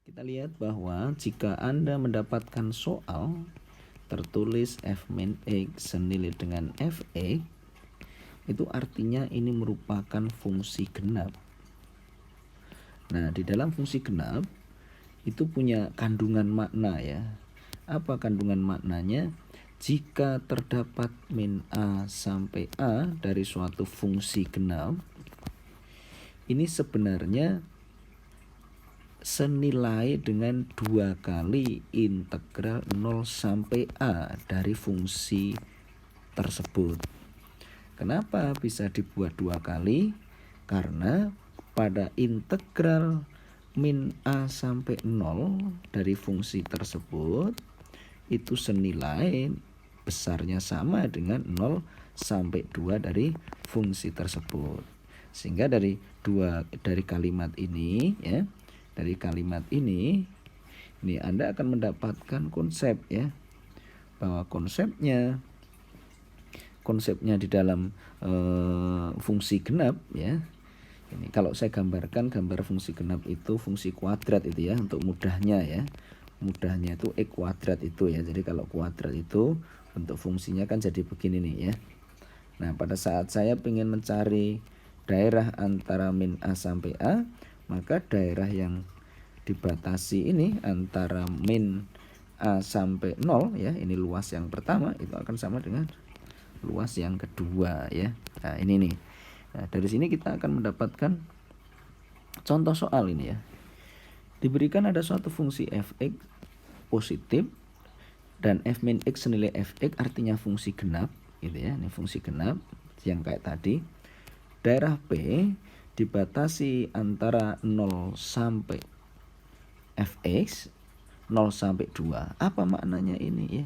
Kita lihat bahwa jika Anda mendapatkan soal tertulis f min x senilai dengan fx, itu artinya ini merupakan fungsi genap. Nah, di dalam fungsi genap itu punya kandungan makna ya. Apa kandungan maknanya? Jika terdapat min a sampai a dari suatu fungsi genap, ini sebenarnya senilai dengan 2 kali integral 0 sampai a dari fungsi tersebut. Kenapa bisa dibuat 2 kali? Karena pada integral min a sampai 0 dari fungsi tersebut itu senilai besarnya sama dengan 0 sampai 2 dari fungsi tersebut. Sehingga dari kalimat ini ya, dari kalimat ini Anda akan mendapatkan konsep ya, bahwa konsepnya di dalam fungsi genap ya. Ini kalau saya gambarkan gambar fungsi genap itu fungsi kuadrat itu ya, untuk mudahnya ya. Mudahnya itu x kuadrat itu ya. Jadi kalau kuadrat itu bentuk fungsinya kan jadi begini nih ya. Nah, pada saat saya ingin mencari daerah antara min a sampai a, maka daerah yang dibatasi ini antara min a sampai 0 ya, ini luas yang pertama itu akan sama dengan luas yang kedua ya. Nah, ini nih. Nah, dari sini kita akan mendapatkan contoh soal ini ya. Diberikan ada suatu fungsi fx positif dan f min x senilai fx, artinya fungsi genap gitu ya. Ini fungsi genap yang kayak tadi. Daerah P dibatasi antara 0 sampai fx, 0 sampai 2. Apa maknanya ini ya?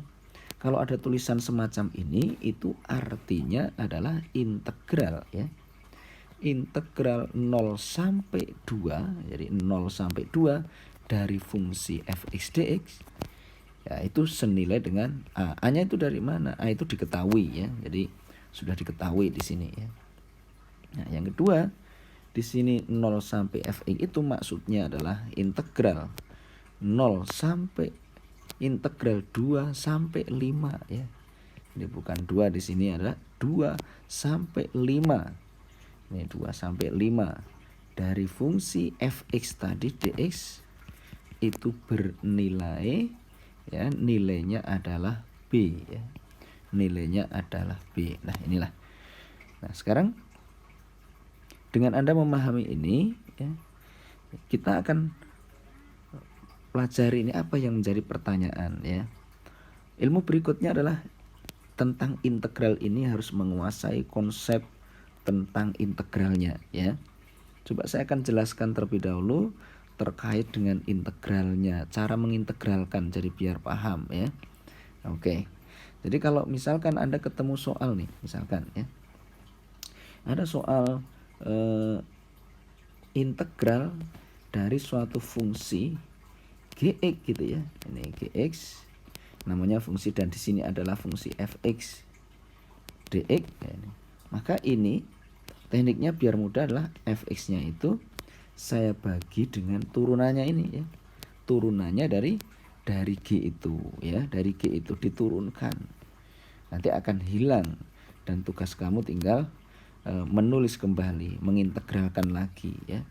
Kalau ada tulisan semacam ini itu artinya adalah integral ya. Integral 0 sampai 2, jadi 0 sampai 2 dari fungsi fx dx ya, itu senilai dengan a. A-nya itu dari mana? A itu diketahui ya. Jadi sudah diketahui di sini ya. Nah, yang kedua, di sini 0 sampai fx itu maksudnya adalah integral 0 sampai integral 2 sampai 5 ya. Ini bukan 2, di sini adalah 2 sampai 5. Ini 2 sampai 5 dari fungsi fx tadi dx itu bernilai ya, nilainya adalah b ya. Nilainya adalah b. Nah, inilah. Nah, sekarang dengan Anda memahami ini ya, kita akan pelajari ini apa yang menjadi pertanyaan ya. Ilmu berikutnya adalah tentang integral, ini harus menguasai konsep tentang integralnya ya. Coba saya akan jelaskan terlebih dahulu terkait dengan integralnya, cara mengintegralkan, jadi biar paham ya. Oke. Jadi kalau misalkan Anda ketemu soal nih, misalkan ya, ada soal integral dari suatu fungsi gx gitu ya. Ini gx namanya fungsi dan di sini adalah fungsi fx dx ya, ini. Maka ini tekniknya biar mudah adalah fx-nya itu saya bagi dengan turunannya ini ya. Turunannya dari g itu ya, dari g itu diturunkan. Nanti akan hilang dan tugas kamu tinggal menulis kembali, mengintegralkan lagi ya.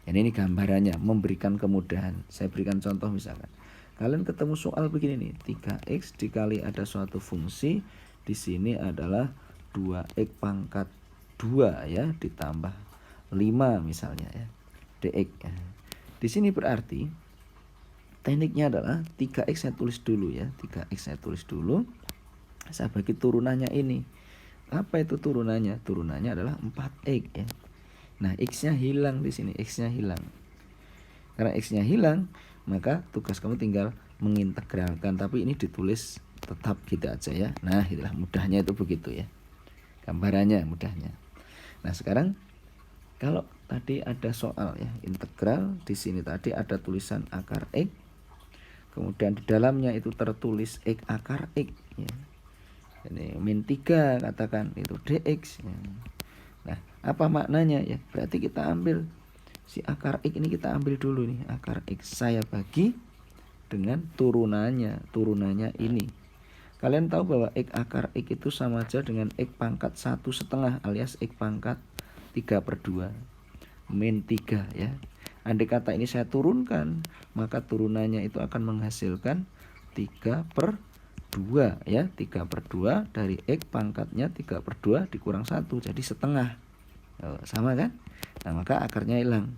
Dan ini gambarannya memberikan kemudahan. Saya berikan contoh misalkan. Kalian ketemu soal begini nih, 3x dikali ada suatu fungsi, di sini adalah 2x pangkat 2 ya, ditambah 5 misalnya ya, dx ya. Di sini berarti tekniknya adalah 3x saya tulis dulu ya, 3x saya tulis dulu. Saya bagi turunannya ini. Apa itu turunannya? Turunannya adalah 4x ya. Nah, x-nya hilang di sini, x-nya hilang. Karena x-nya hilang, maka tugas kamu tinggal mengintegralkan, tapi ini ditulis tetap gitu aja ya. Nah, itulah mudahnya itu begitu ya. Gambarannya mudahnya. Nah, sekarang kalau tadi ada soal ya, integral, di sini tadi ada tulisan akar x. Kemudian di dalamnya itu tertulis x akar x ya. Ini min 3 katakan itu dx ya. Nah, apa maknanya ya? Berarti kita ambil Si akar X ini kita ambil dulu nih. Akar X saya bagi dengan turunannya. Turunannya ini. Kalian tahu bahwa X akar X itu sama aja dengan X pangkat 1/2 alias X pangkat 3/2 min 3 ya. Andai kata ini saya turunkan, maka turunannya itu akan menghasilkan 3/2 ya. 3/2 dari X pangkatnya 3/2 dikurang 1 jadi setengah. Sama kan? Nah, maka akarnya hilang.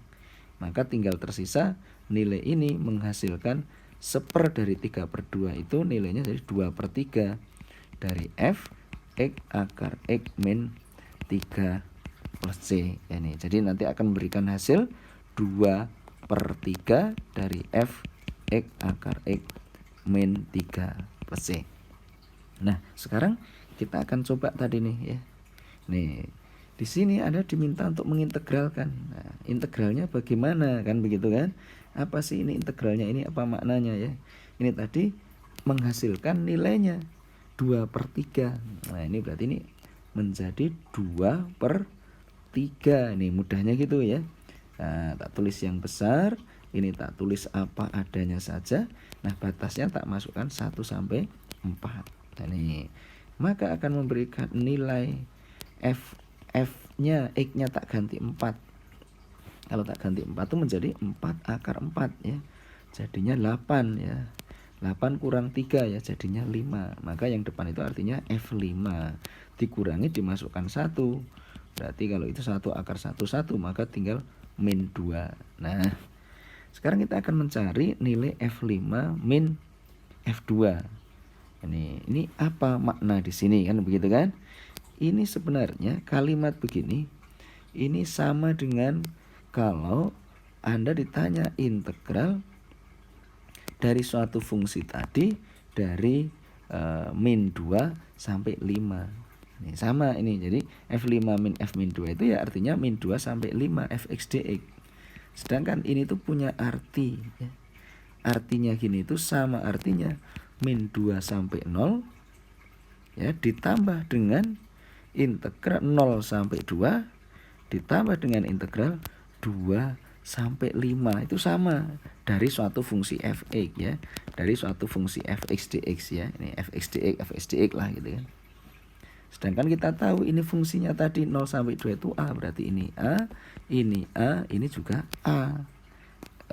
Maka tinggal tersisa nilai ini menghasilkan 1/4 dari 3/2 itu nilainya jadi 2/3 dari F X akar X min 3 plus C ini. Jadi nanti akan memberikan hasil 2/3 dari F X akar X min 3 plus C. Nah, sekarang kita akan coba tadi nih ya. Nih, di sini Anda diminta untuk mengintegralkan. Nah, integralnya bagaimana kan begitu kan? Apa sih ini integralnya, ini apa maknanya ya? Ini tadi menghasilkan nilainya 2/3. Nah, ini berarti ini menjadi 2/3. Ini mudahnya gitu ya. Nah, tak tulis yang besar, ini tak tulis apa adanya saja. Nah, batasnya tak masukkan 1 sampai 4. Nah, ini maka akan memberikan nilai F-nya, X-nya tak ganti 4. Kalau tak ganti 4 itu menjadi 4 akar 4 ya. Jadinya 8 ya. 8 kurang 3 ya, jadinya 5. Maka yang depan itu artinya F5. Dikurangi dimasukkan 1. Berarti kalau itu 1 akar 1 maka tinggal min 2. Nah, sekarang kita akan mencari nilai F5 min F2. Ini apa makna di sini kan begitu kan? Ini sebenarnya kalimat begini ini sama dengan kalau Anda ditanya integral dari suatu fungsi tadi dari min 2 sampai 5. Ini sama ini. Jadi F5 min F min 2 itu ya artinya min 2 sampai 5 Fx dx. Sedangkan ini tuh punya arti ya. Artinya gini itu sama artinya min 2 sampai 0 ya ditambah dengan integral 0 sampai 2 ditambah dengan integral 2 sampai 5 itu sama dari suatu fungsi fx ya, dari suatu fungsi fx dx ya. Ini fx dx lah gitu kan. Sedangkan kita tahu ini fungsinya tadi 0 sampai 2 itu a, berarti ini a, ini juga a.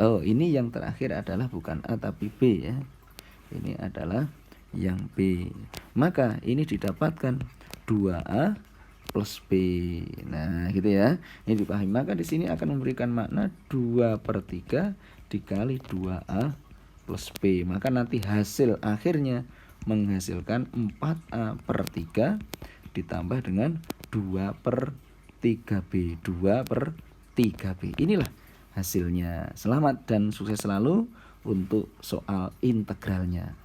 Oh, ini yang terakhir adalah bukan a tapi b ya. Ini adalah yang b. Maka ini didapatkan 2a plus B. Nah, gitu ya. Ini dipahami. Maka di sini akan memberikan makna 2/3 dikali 2A plus B. Maka nanti hasil akhirnya menghasilkan 4A/3 ditambah dengan 2/3B. 2/3B. Inilah hasilnya. Selamat dan sukses selalu untuk soal integralnya.